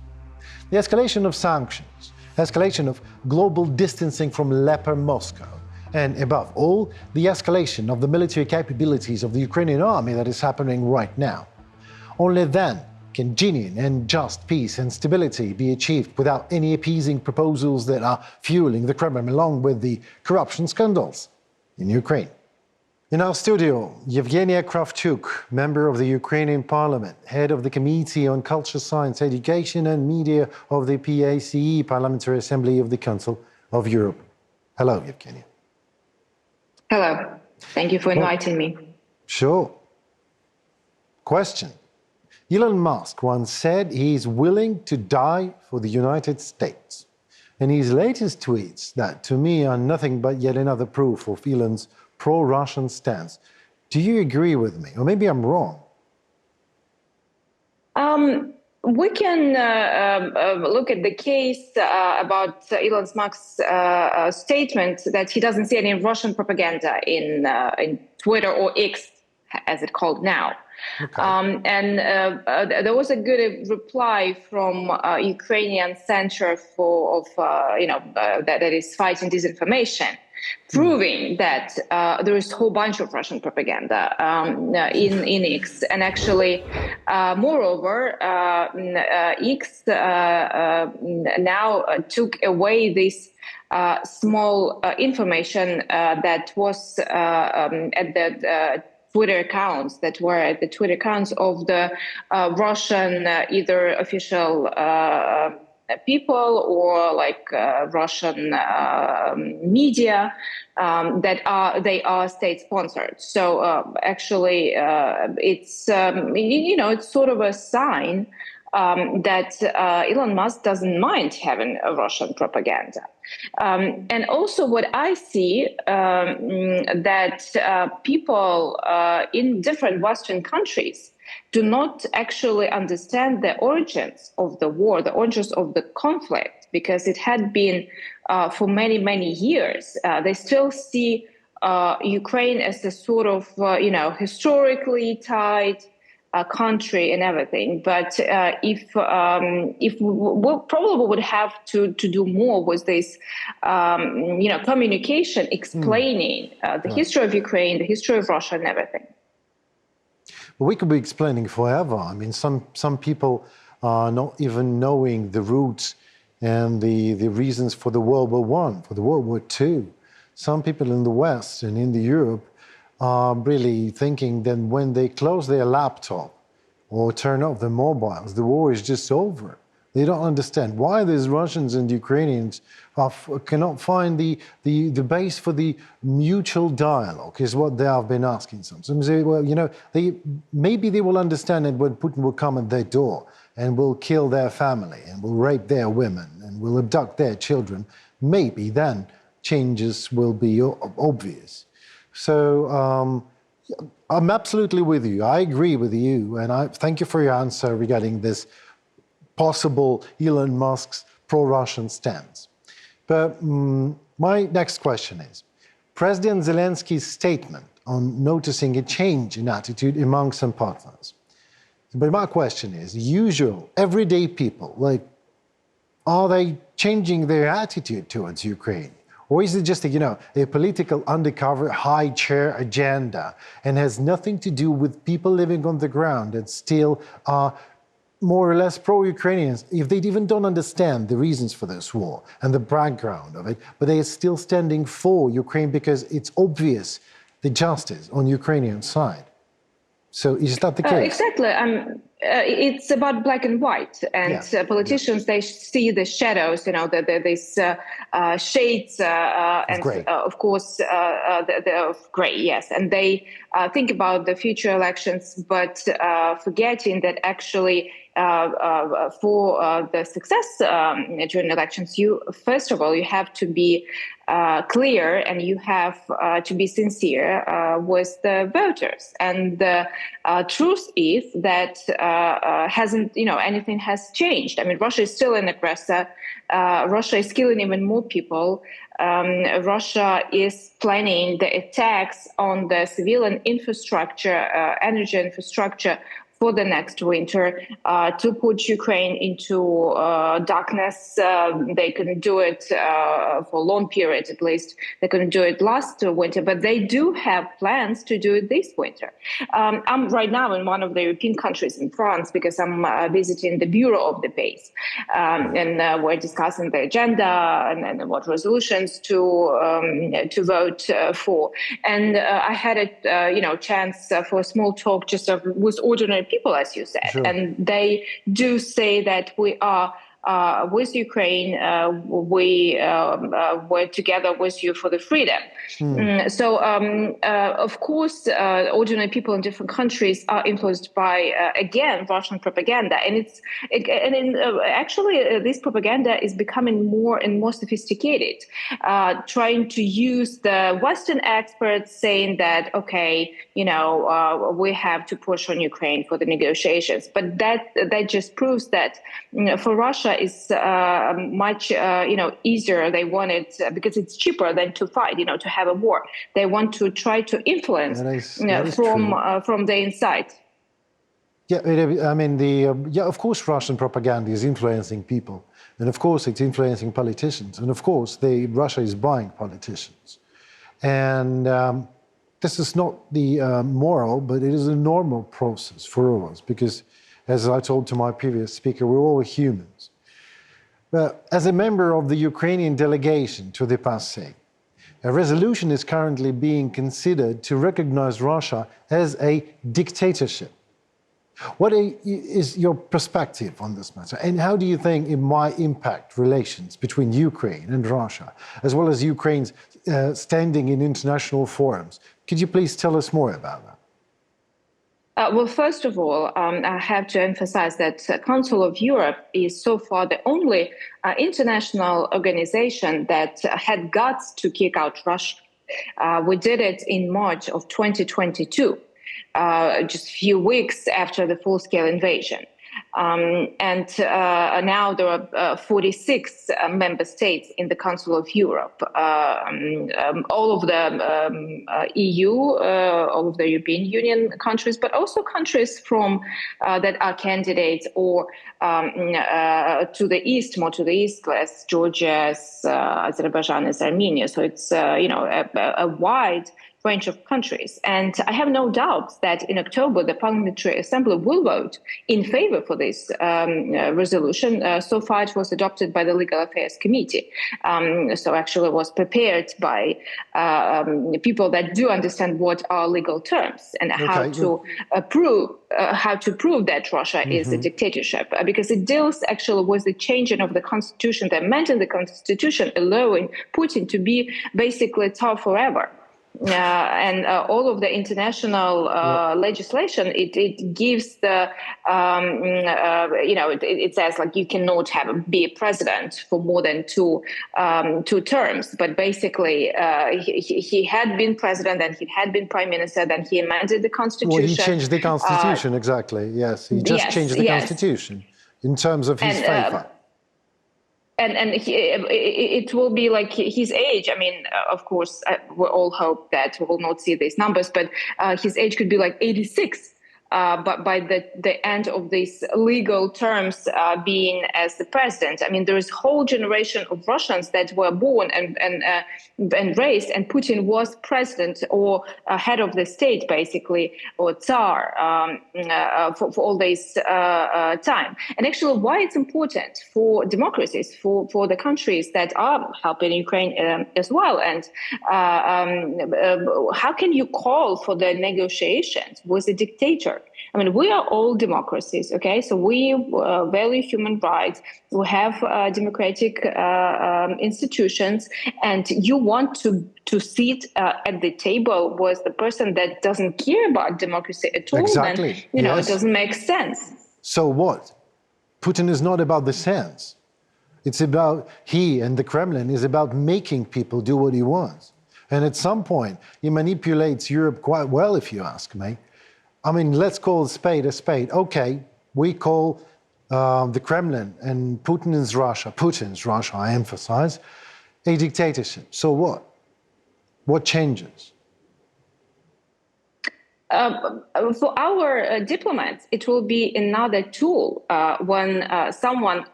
The escalation of sanctions, escalation of global distancing from leper Moscow, and above all, the escalation of the military capabilities of the Ukrainian army that is happening right now. Only then can genuine and just peace and stability be achieved without any appeasing proposals that are fueling the Kremlin along with the corruption scandals in Ukraine. In our studio, Yevheniia Kravchuk, member of the Ukrainian Parliament, head of the Committee on Culture, Science, Education and Media of the PACE, Parliamentary Assembly of the Council of Europe. Hello, Yevheniia. Hello. Thank you for inviting me. Sure. Question. Elon Musk once said he is willing to die for the United States. And his latest tweets, that to me are nothing but yet another proof of Elon's pro-Russian stance. Do you agree with me? Or maybe I'm wrong. We can look at the case about Elon Musk's statement that he doesn't see any Russian propaganda in Twitter or X, as it's called now. Okay. And there was a good reply from Ukrainian Center that is fighting disinformation, proving that there is a whole bunch of Russian propaganda in X. And actually, moreover, X now took away this small information that was at the Twitter accounts that were at the Twitter accounts of the Russian either official people or like Russian media they are state sponsored. So actually, it's it's sort of a sign that Elon Musk doesn't mind having a Russian propaganda. And also what I see that people in different Western countries do not actually understand the origins of the war, the origins of the conflict, because it had been for many, many years. They still see Ukraine as a sort of, historically tied country and everything. But if we probably would have to do more with this, communication, explaining the history of Ukraine, the history of Russia, and everything. Well, we could be explaining forever. I mean, some people are not even knowing the roots and the reasons for the World War I, for the World War II. Some people in the West and in the Europe are really thinking that when they close their laptop or turn off their mobiles, the war is just over. They don't understand why these Russians and Ukrainians cannot find the base for the mutual dialogue, is what they have been asking. Sometimes, maybe they will understand it when Putin will come at their door and will kill their family and will rape their women and will abduct their children. Maybe then changes will be obvious. So I'm absolutely with you. I agree with you. And I thank you for your answer regarding this possible Elon Musk's pro-Russian stance. But my next question is, President Zelensky's statement on noticing a change in attitude among some partners. But my question is, usual, everyday people, are they changing their attitude towards Ukraine? Or is it just a political undercover high chair agenda and has nothing to do with people living on the ground that still are more or less pro-Ukrainians, if they even don't understand the reasons for this war and the background of it, but they are still standing for Ukraine because it's obvious the justice on Ukrainian side. So is that the case? Exactly. It's about black and white, and politicians, they see the shadows, these shades, and gray. Of course, of gray, yes. And they think about the future elections, but forgetting that actually for the success during elections, you first of all you have to be clear and you have to be sincere with the voters. And the truth is that anything has changed. I mean, Russia is still an aggressor. Russia is killing even more people. Russia is planning the attacks on the civilian infrastructure, energy infrastructure, for the next winter to put Ukraine into darkness. They couldn't do it for a long period, at least. They couldn't do it last winter, but they do have plans to do it this winter. I'm right now in one of the European countries, in France, because I'm visiting the Bureau of the Peace. And we're discussing the agenda and what resolutions to vote for. And I had a chance for a small talk just with ordinary people, as you said. Sure. And they do say that we are with Ukraine, we're together with you for the freedom. So, of course, ordinary people in different countries are influenced by, again, Russian propaganda. And actually, this propaganda is becoming more and more sophisticated, trying to use the Western experts saying that, okay, we have to push on Ukraine for the negotiations. But that just proves that for Russia, is much easier. They want it because it's cheaper than to fight, to have a war. They want to try to influence from the inside. Yeah, of course, Russian propaganda is influencing people, and of course, it's influencing politicians, and of course, Russia is buying politicians, and this is not the moral, but it is a normal process for all of us because, as I told to my previous speaker, we're all humans. But as a member of the Ukrainian delegation to the PASE, a resolution is currently being considered to recognize Russia as a dictatorship. What is your perspective on this matter? And how do you think it might impact relations between Ukraine and Russia, as well as Ukraine's standing in international forums? Could you please tell us more about that? Well, first of all, I have to emphasize that the Council of Europe is so far the only international organization that had guts to kick out Russia. We did it in March of 2022, just a few weeks after the full-scale invasion. And now there are 46 member states in the Council of Europe, all of the EU, all of the European Union countries, but also countries from that are candidates or to the east, more to the east, as Georgia, as Azerbaijan, as Armenia. So it's a wide range of countries. And I have no doubt that in October, the Parliamentary Assembly will vote in favor for this resolution. So far, it was adopted by the Legal Affairs Committee. So actually it was prepared by people that do understand what are legal terms and how to prove that Russia is a dictatorship, because it deals actually with the changing of the constitution, the amending the constitution, allowing Putin to be basically Tsar forever. And all of the international legislation, it gives the, it says like you cannot be a president for more than two terms. But basically, he had been president, and he had been prime minister, then he amended the constitution. Well, he changed the constitution, exactly. Yes, he just changed the constitution in terms of his favor. And it will be like his age. I mean, of course, we all hope that we will not see these numbers, but his age could be like 86. But by the end of these legal terms being as the president, I mean, there is a whole generation of Russians that were born and raised, and Putin was president or head of the state, basically, or Tsar for all this time. And actually, why it's important for democracies, for the countries that are helping Ukraine as well, and how can you call for the negotiations with a dictator? I mean, we are all democracies, okay? So we value human rights. We have democratic institutions, and you want to sit at the table with the person that doesn't care about democracy at all. Exactly. Then, it doesn't make sense. So what? Putin is not about the sense. It's about, he and the Kremlin is about making people do what he wants. And at some point, he manipulates Europe quite well, if you ask me. I mean, let's call a spade a spade. Okay, we call the Kremlin and Putin's Russia, I emphasize, a dictatorship. So what? What changes? For our diplomats, it will be another tool when someone,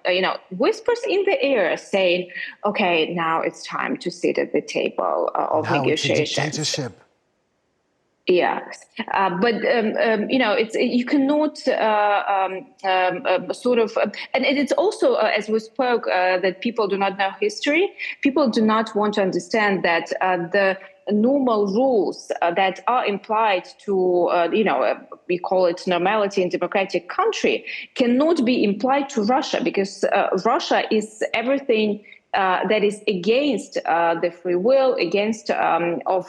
whispers in the air saying, "Okay, now it's time to sit at the table of Now negotiations." it's a dictatorship. Yeah, but it's you cannot sort of, and it's also as we spoke that people do not know history. People do not want to understand that the normal rules that are implied to we call it normality in democratic country cannot be implied to Russia, because Russia is everything that is against the free will, against of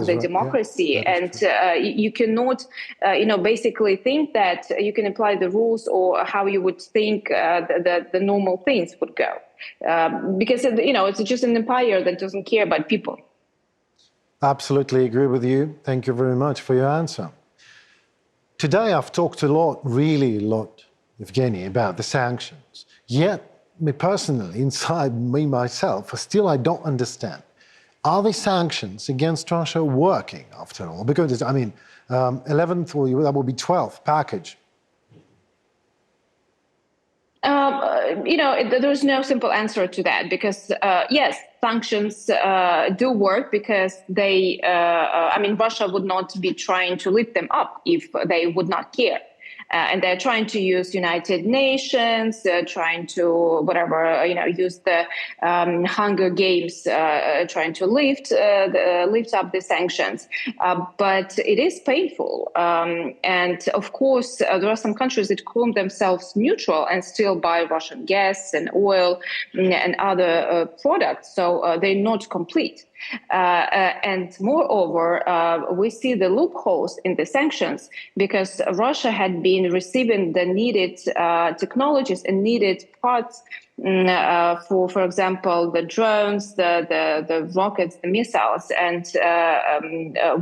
the democracy, and you cannot, basically think that you can apply the rules or how you would think the normal things would go, because it's just an empire that doesn't care about people. Absolutely agree with you. Thank you very much for your answer. Today I've talked a lot, really a lot, Yevheniia, about the sanctions. Yet, me personally, inside me myself, still I don't understand. Are the sanctions against Russia working after all? Because, 11th, or that will be 12th package. There's no simple answer to that, because yes, sanctions do work, because they, Russia would not be trying to lift them up if they would not care. And they're trying to use United Nations, trying to use the Hunger Games, trying to lift up the sanctions. But it is painful, and of course there are some countries that call themselves neutral and still buy Russian gas and oil and other products, so they're not complete. And moreover, we see the loopholes in the sanctions, because Russia had been receiving the needed technologies and needed parts for example, the drones, the rockets, the missiles. And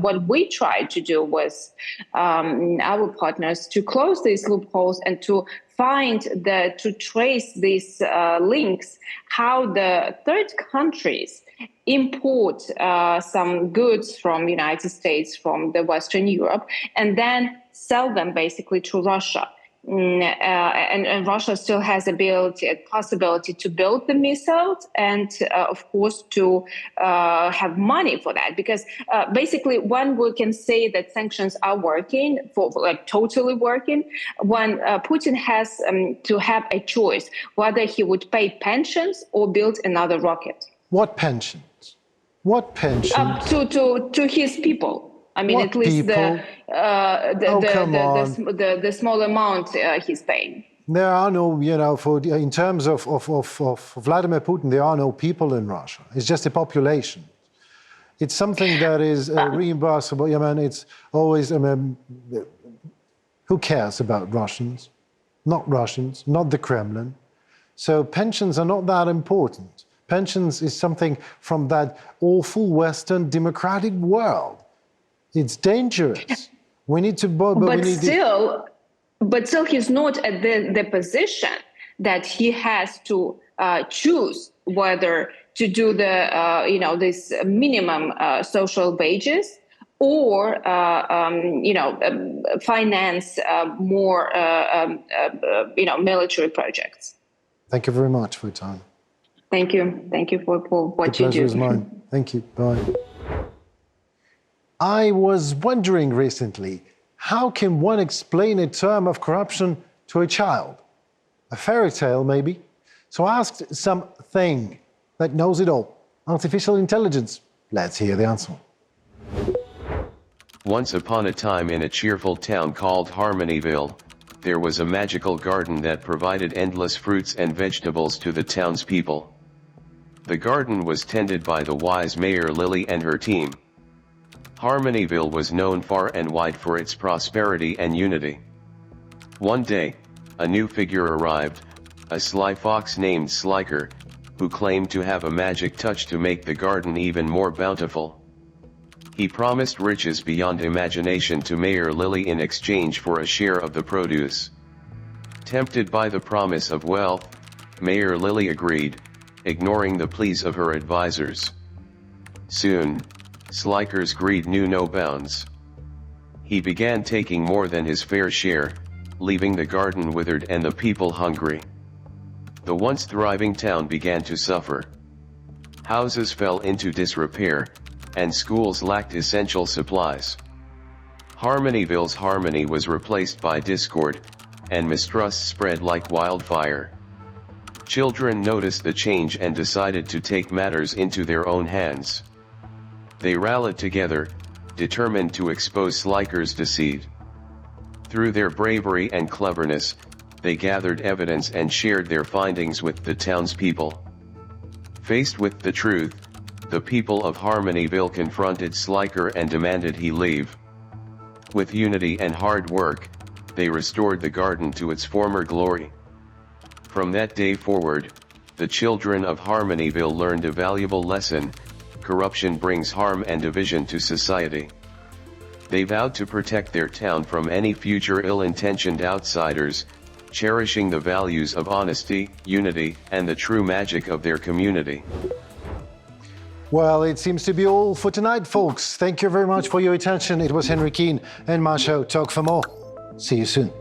what we tried to do was our partners to close these loopholes and to to trace these links, how the third countries import some goods from United States, from the Western Europe, and then sell them basically to Russia. And Russia still has possibility to build the missiles and, of course, to have money for that. Because basically, when we can say that sanctions are working, totally working, when Putin has to have a choice whether he would pay pensions or build another rocket. What pensions? What pensions? To his people. I mean, what at least people? the small amount he's paying. There are no, in terms of Vladimir Putin, there are no people in Russia. It's just a population. It's something that is reimbursable. It's always, who cares about Russians? Not the Kremlin. So pensions are not that important. Pensions is something from that awful Western democratic world. It's dangerous. We need to... But still, he's not at the position that he has to choose whether to do this minimum social wages or, finance more, military projects. Thank you very much for your time. Thank you. Thank you for what you do. The pleasure is mine. Thank you. Bye. I was wondering recently, how can one explain a term of corruption to a child? A fairy tale, maybe? So I asked something that knows it all. Artificial intelligence. Let's hear the answer. Once upon a time in a cheerful town called Harmonyville, there was a magical garden that provided endless fruits and vegetables to the townspeople. The garden was tended by the wise Mayor Lily and her team. Harmonyville was known far and wide for its prosperity and unity. One day, a new figure arrived, a sly fox named Sliker, who claimed to have a magic touch to make the garden even more bountiful. He promised riches beyond imagination to Mayor Lily in exchange for a share of the produce. Tempted by the promise of wealth, Mayor Lily agreed, ignoring the pleas of her advisors. Soon, Sliker's greed knew no bounds. He began taking more than his fair share, leaving the garden withered and the people hungry. The once thriving town began to suffer. Houses fell into disrepair, and schools lacked essential supplies. Harmonyville's harmony was replaced by discord, and mistrust spread like wildfire. Children noticed the change and decided to take matters into their own hands. They rallied together, determined to expose Sliker's deceit. Through their bravery and cleverness, they gathered evidence and shared their findings with the townspeople. Faced with the truth, the people of Harmonyville confronted Sliker and demanded he leave. With unity and hard work, they restored the garden to its former glory. From that day forward, the children of Harmonyville learned a valuable lesson: corruption brings harm and division to society. They vowed to protect their town from any future ill-intentioned outsiders, cherishing the values of honesty, unity, and the true magic of their community. Well, it seems to be all for tonight, folks. Thank you very much for your attention. It was Henry Keane and my show, Talk for More. See you soon.